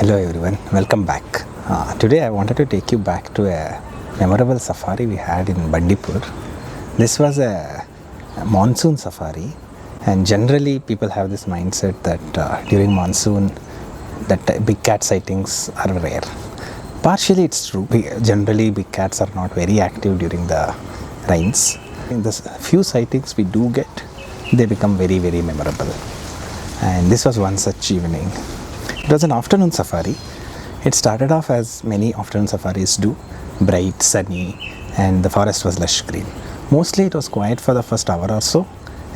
Hello everyone, welcome back. Today I wanted to take you back to a memorable safari we had in Bandipur. This was a monsoon safari, and generally people have this mindset that during monsoon that big cat sightings are rare. Partially it's true. Generally big cats are not very active during the rains. In the few sightings we do get, they become very memorable. And this was one such evening. It was an afternoon safari. It started off as many afternoon safaris do, bright, sunny, and the forest was lush green. Mostly it was quiet for the first hour or so,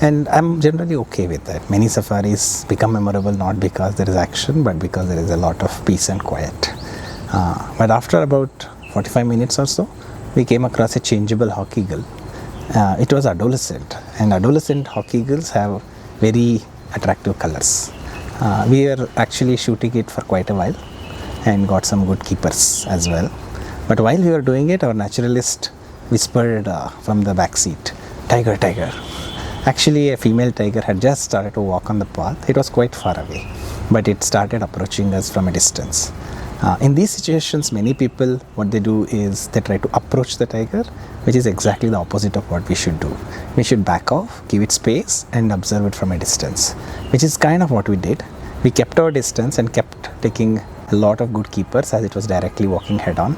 and I'm generally okay with that. Many safaris become memorable not because there is action, but because there is a lot of peace and quiet. But after about 45 minutes or so, we came across a changeable hawk eagle. It was adolescent, and adolescent hawk eagles have very attractive colors. We were actually shooting it for quite a while and got some good keepers as well. But while we were doing it, our naturalist whispered from the back seat, "Tiger, tiger." Actually, a female tiger had just started to walk on the path. It was quite far away, but it started approaching us from a distance. In these situations, many people, what they do is they try to approach the tiger, which is exactly the opposite of what we should do. We should back off, give it space, and observe it from a distance, which is kind of what we did. We kept our distance and kept taking a lot of good keepers as it was directly walking head on.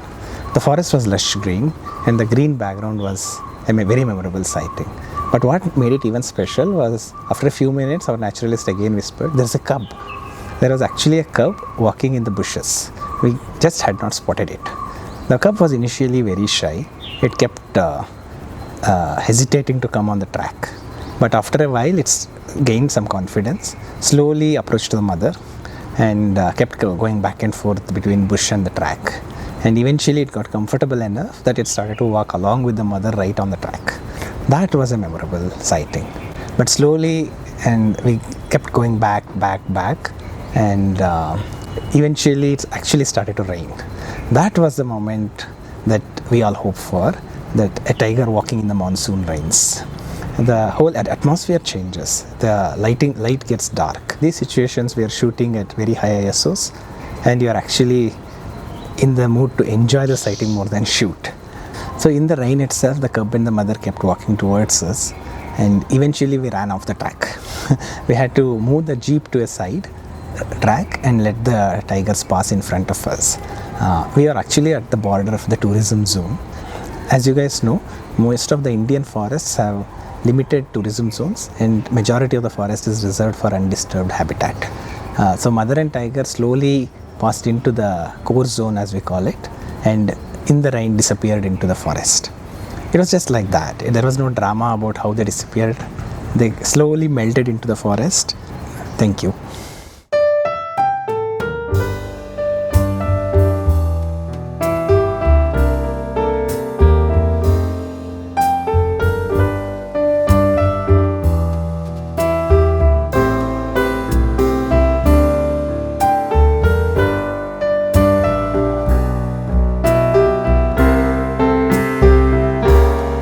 The forest was lush green, and the green background was a very memorable sighting. But what made it even special was, after a few minutes, our naturalist again whispered, "There's a cub." There was actually a cub walking in the bushes. We just had not spotted it. The cub was initially very shy. It kept hesitating to come on the track. But after a while, it's gained some confidence, slowly approached the mother, and kept going back and forth between bush and the track. And eventually, it got comfortable enough that it started to walk along with the mother right on the track. That was a memorable sighting. But slowly, and we kept going back, and eventually it actually started to rain. That was the moment that we all hope for, that a tiger walking in the monsoon rains. The whole atmosphere changes. The light gets dark. These situations we are shooting at very high ISOs, and you are actually in the mood to enjoy the sighting more than shoot. So in the rain itself, the cub and the mother kept walking towards us, and eventually we ran off the track. We had to move the jeep to a side track and let the tigers pass in front of us. We are actually at the border of the tourism zone. As you guys know, most of the Indian forests have limited tourism zones, and majority of the forest is reserved for undisturbed habitat. So mother and tiger slowly passed into the core zone, as we call it, and in the rain disappeared into the forest. It was just like that. There was no drama about how they disappeared. They slowly melted into the forest. Thank you.